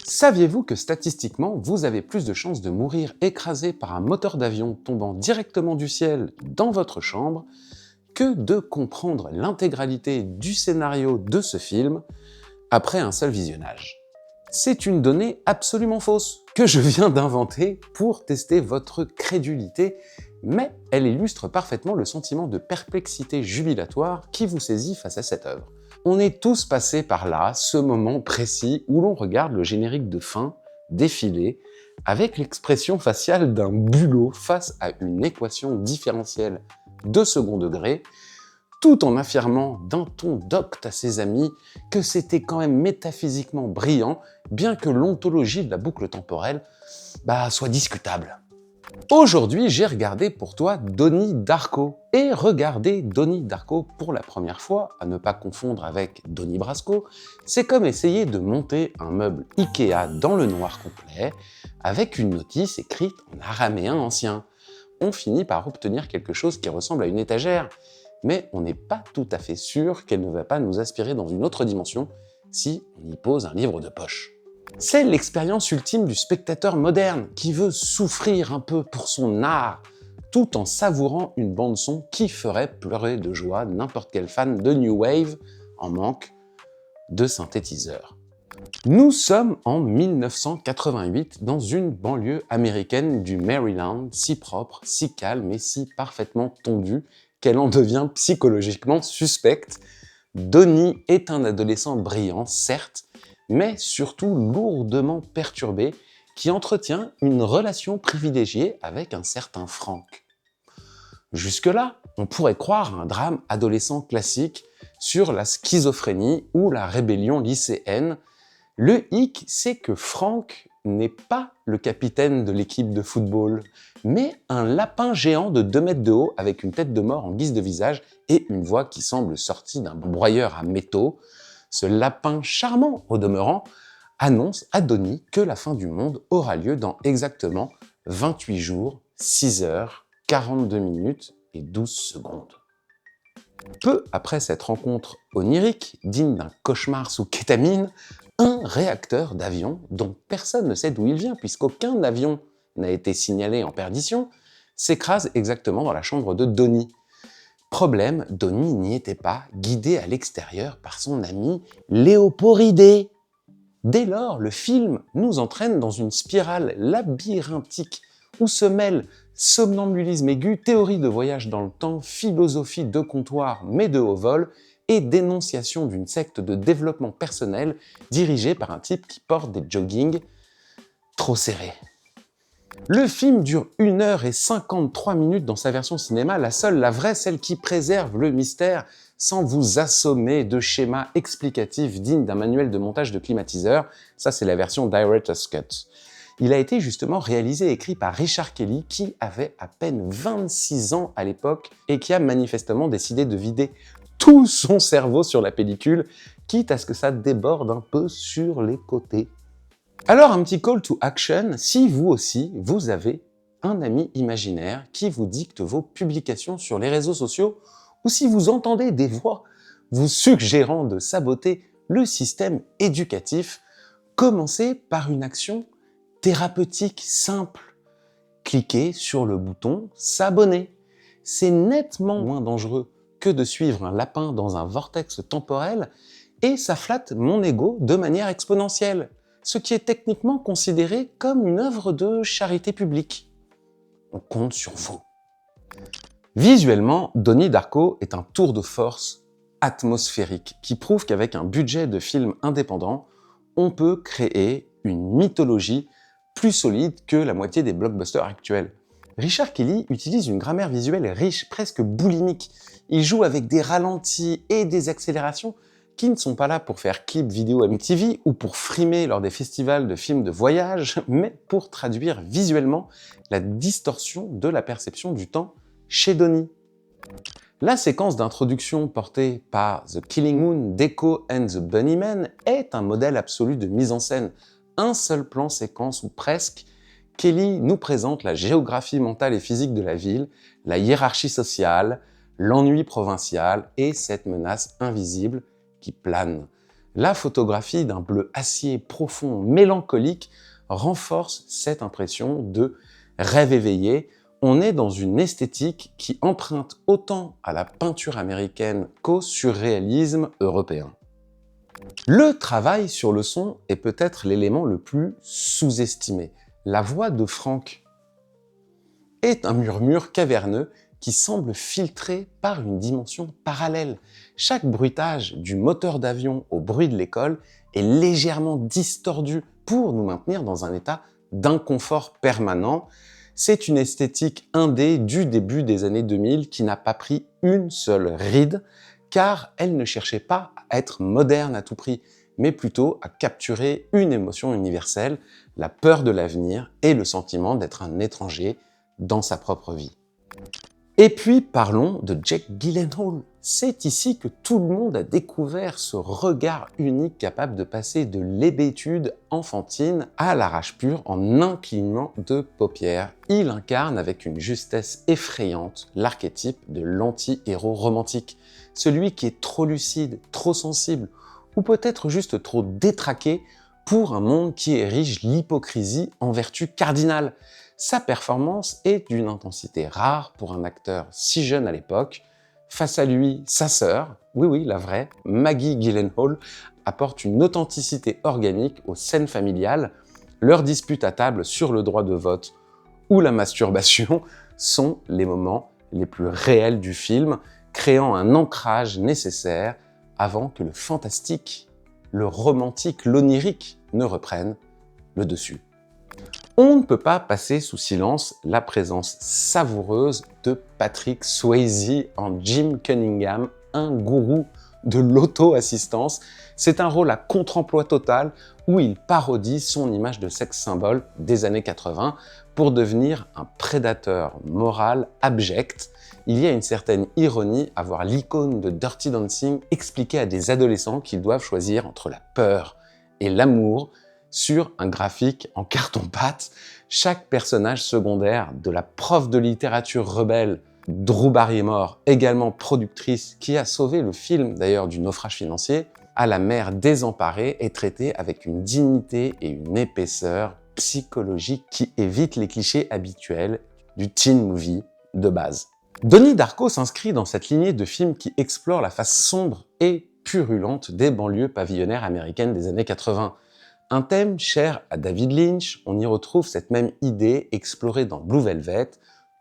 Saviez-vous que statistiquement, vous avez plus de chances de mourir écrasé par un moteur d'avion tombant directement du ciel dans votre chambre que de comprendre l'intégralité du scénario de ce film après un seul visionnage? C'est une donnée absolument fausse que je viens d'inventer pour tester votre crédulité, mais elle illustre parfaitement le sentiment de perplexité jubilatoire qui vous saisit face à cette œuvre. On est tous passés par là, ce moment précis où l'on regarde le générique de fin défiler avec l'expression faciale d'un bulot face à une équation différentielle de second degré, tout en affirmant d'un ton docte à ses amis que c'était quand même métaphysiquement brillant, bien que l'ontologie de la boucle temporelle soit discutable. Aujourd'hui, j'ai regardé pour toi Donnie Darko. Et regarder Donnie Darko pour la première fois, à ne pas confondre avec Donnie Brasco, c'est comme essayer de monter un meuble Ikea dans le noir complet, avec une notice écrite en araméen ancien. On finit par obtenir quelque chose qui ressemble à une étagère, mais on n'est pas tout à fait sûr qu'elle ne va pas nous aspirer dans une autre dimension si on y pose un livre de poche. C'est l'expérience ultime du spectateur moderne qui veut souffrir un peu pour son art, tout en savourant une bande-son qui ferait pleurer de joie n'importe quel fan de New Wave en manque de synthétiseur. Nous sommes en 1988 dans une banlieue américaine du Maryland, si propre, si calme et si parfaitement tondue qu'elle en devient psychologiquement suspecte. Donnie est un adolescent brillant, certes, mais surtout lourdement perturbé, qui entretient une relation privilégiée avec un certain Frank. Jusque-là, on pourrait croire un drame adolescent classique sur la schizophrénie ou la rébellion lycéenne. Le hic, c'est que Frank n'est pas le capitaine de l'équipe de football, mais un lapin géant de 2 mètres de haut avec une tête de mort en guise de visage et une voix qui semble sortie d'un broyeur à métaux. Ce lapin charmant au demeurant annonce à Donnie que la fin du monde aura lieu dans exactement 28 jours, 6 heures, 42 minutes et 12 secondes. Peu après cette rencontre onirique, digne d'un cauchemar sous kétamine, un réacteur d'avion, dont personne ne sait d'où il vient puisqu'aucun avion n'a été signalé en perdition, s'écrase exactement dans la chambre de Donnie. Problème, Donnie n'y était pas, guidé à l'extérieur par son ami Léoporidé. Dès lors, le film nous entraîne dans une spirale labyrinthique où se mêlent somnambulisme aigu, théorie de voyage dans le temps, philosophie de comptoir mais de haut vol et dénonciation d'une secte de développement personnel dirigée par un type qui porte des joggings trop serrés. Le film dure 1 heure et 53 minutes dans sa version cinéma, la seule, la vraie, celle qui préserve le mystère sans vous assommer de schémas explicatifs dignes d'un manuel de montage de climatiseur. Ça, c'est la version Director's Cut. Il a été justement réalisé et écrit par Richard Kelly, qui avait à peine 26 ans à l'époque et qui a manifestement décidé de vider tout son cerveau sur la pellicule, quitte à ce que ça déborde un peu sur les côtés. Alors un petit call to action, si vous aussi, vous avez un ami imaginaire qui vous dicte vos publications sur les réseaux sociaux, ou si vous entendez des voix vous suggérant de saboter le système éducatif, commencez par une action thérapeutique simple. Cliquez sur le bouton s'abonner. C'est nettement moins dangereux que de suivre un lapin dans un vortex temporel et ça flatte mon ego de manière exponentielle, ce qui est techniquement considéré comme une œuvre de charité publique. On compte sur vous. Visuellement, Donnie Darko est un tour de force atmosphérique qui prouve qu'avec un budget de film indépendant, on peut créer une mythologie plus solide que la moitié des blockbusters actuels. Richard Kelly utilise une grammaire visuelle riche, presque boulimique. Il joue avec des ralentis et des accélérations qui ne sont pas là pour faire clip vidéo MTV ou pour frimer lors des festivals de films de voyage, mais pour traduire visuellement la distorsion de la perception du temps chez Donnie. La séquence d'introduction portée par The Killing Moon d'Echo and the Bunnymen est un modèle absolu de mise en scène. Un seul plan séquence ou presque, Kelly nous présente la géographie mentale et physique de la ville, la hiérarchie sociale, l'ennui provincial et cette menace invisible qui plane. La photographie d'un bleu acier profond, mélancolique, renforce cette impression de rêve éveillé. On est dans une esthétique qui emprunte autant à la peinture américaine qu'au surréalisme européen. Le travail sur le son est peut-être l'élément le plus sous-estimé. La voix de Frank est un murmure caverneux qui semble filtré par une dimension parallèle. Chaque bruitage, du moteur d'avion au bruit de l'école, est légèrement distordu pour nous maintenir dans un état d'inconfort permanent. C'est une esthétique indé du début des années 2000 qui n'a pas pris une seule ride, car elle ne cherchait pas à être moderne à tout prix, mais plutôt à capturer une émotion universelle, la peur de l'avenir et le sentiment d'être un étranger dans sa propre vie. Et puis parlons de Jake Gyllenhaal. C'est ici que tout le monde a découvert ce regard unique capable de passer de l'hébétude enfantine à la rage pure en un clignement de paupières. Il incarne avec une justesse effrayante l'archétype de l'anti-héros romantique. Celui qui est trop lucide, trop sensible, ou peut-être juste trop détraqué pour un monde qui érige l'hypocrisie en vertu cardinale. Sa performance est d'une intensité rare pour un acteur si jeune à l'époque. Face à lui, sa sœur, oui, la vraie, Maggie Gyllenhaal, apporte une authenticité organique aux scènes familiales. Leurs disputes à table sur le droit de vote ou la masturbation sont les moments les plus réels du film, créant un ancrage nécessaire avant que le fantastique, le romantique, l'onirique ne reprennent le dessus. On ne peut pas passer sous silence la présence savoureuse de Patrick Swayze en Jim Cunningham, un gourou de l'auto-assistance. C'est un rôle à contre-emploi total où il parodie son image de sexe symbole des années 80 pour devenir un prédateur moral abject. Il y a une certaine ironie à voir l'icône de Dirty Dancing expliquer à des adolescents qu'ils doivent choisir entre la peur et l'amour sur un graphique en carton-pâte. Chaque personnage secondaire, de la prof de littérature rebelle, Drew Barrymore, également productrice, qui a sauvé le film d'ailleurs du naufrage financier, à la mère désemparée, est traité avec une dignité et une épaisseur psychologique qui évite les clichés habituels du teen movie de base. Donnie Darko s'inscrit dans cette lignée de films qui explorent la face sombre et purulente des banlieues pavillonnaires américaines des années 80. Un thème cher à David Lynch, on y retrouve cette même idée explorée dans Blue Velvet,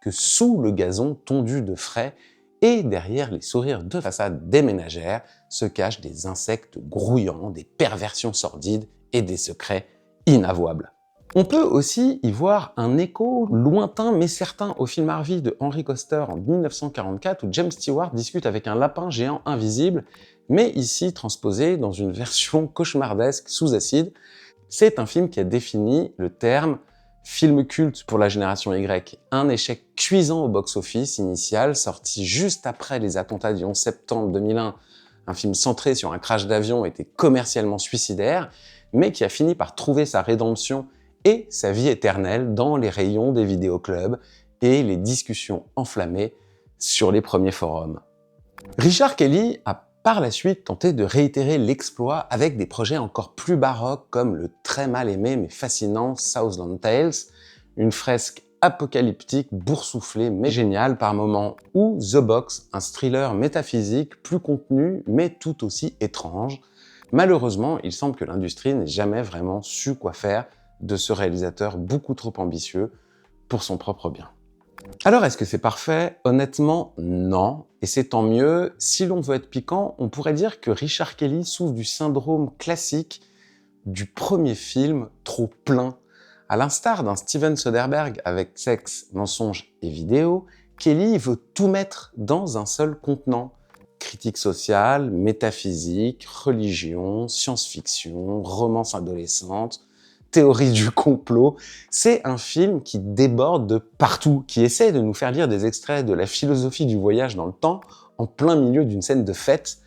que sous le gazon tondu de frais et derrière les sourires de façade des ménagères se cachent des insectes grouillants, des perversions sordides et des secrets inavouables. On peut aussi y voir un écho lointain mais certain au film Harvey de Henry Koster en 1944 où James Stewart discute avec un lapin géant invisible, mais ici transposé dans une version cauchemardesque sous acide. C'est un film qui a défini le terme film culte pour la génération Y, un échec cuisant au box-office initial, sorti juste après les attentats du 11 septembre 2001. Un film centré sur un crash d'avion était commercialement suicidaire, mais qui a fini par trouver sa rédemption et sa vie éternelle dans les rayons des vidéoclubs et les discussions enflammées sur les premiers forums. Richard Kelly a par la suite tenté de réitérer l'exploit avec des projets encore plus baroques comme le très mal aimé mais fascinant Southland Tales, une fresque apocalyptique boursouflée mais géniale par moments, ou The Box, un thriller métaphysique plus contenu mais tout aussi étrange. Malheureusement, il semble que l'industrie n'ait jamais vraiment su quoi faire de ce réalisateur beaucoup trop ambitieux pour son propre bien. Alors, est-ce que c'est parfait? Honnêtement, non. Et c'est tant mieux. Si l'on veut être piquant, on pourrait dire que Richard Kelly souffre du syndrome classique du premier film trop plein. À l'instar d'un Steven Soderbergh avec Sexe, mensonge et vidéo, Kelly veut tout mettre dans un seul contenant. Critique sociale, métaphysique, religion, science-fiction, romance adolescente, théorie du complot. C'est un film qui déborde de partout, qui essaie de nous faire lire des extraits de la philosophie du voyage dans le temps en plein milieu d'une scène de fête.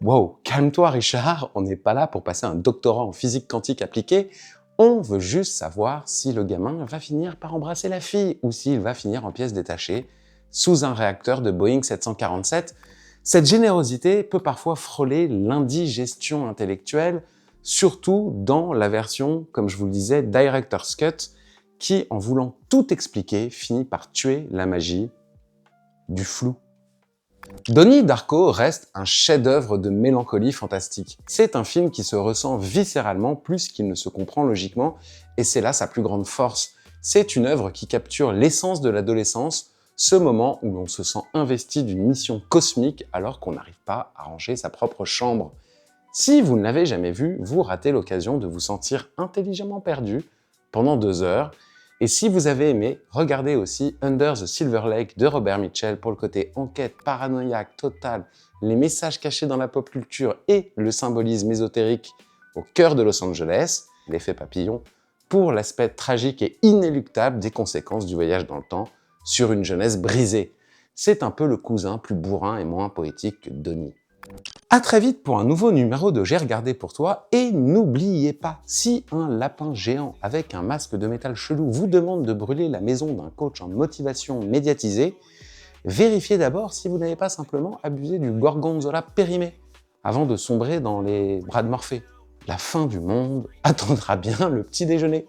Wow, calme-toi Richard, on n'est pas là pour passer un doctorat en physique quantique appliquée, on veut juste savoir si le gamin va finir par embrasser la fille ou s'il va finir en pièces détachées sous un réacteur de Boeing 747. Cette générosité peut parfois frôler l'indigestion intellectuelle, surtout dans la version, comme je vous le disais, Director's Cut, qui, en voulant tout expliquer, finit par tuer la magie du flou. Donnie Darko reste un chef-d'œuvre de mélancolie fantastique. C'est un film qui se ressent viscéralement plus qu'il ne se comprend logiquement, et c'est là sa plus grande force. C'est une œuvre qui capture l'essence de l'adolescence, ce moment où l'on se sent investi d'une mission cosmique alors qu'on n'arrive pas à ranger sa propre chambre. Si vous ne l'avez jamais vu, vous ratez l'occasion de vous sentir intelligemment perdu pendant 2 heures. Et si vous avez aimé, regardez aussi Under the Silver Lake de Robert Mitchell pour le côté enquête paranoïaque totale, les messages cachés dans la pop culture et le symbolisme ésotérique au cœur de Los Angeles, l'effet papillon, pour l'aspect tragique et inéluctable des conséquences du voyage dans le temps sur une jeunesse brisée. C'est un peu le cousin plus bourrin et moins poétique que Donnie. À très vite pour un nouveau numéro de J'ai regardé pour toi, et n'oubliez pas, si un lapin géant avec un masque de métal chelou vous demande de brûler la maison d'un coach en motivation médiatisé, vérifiez d'abord si vous n'avez pas simplement abusé du gorgonzola périmé avant de sombrer dans les bras de Morphée. La fin du monde attendra bien le petit déjeuner.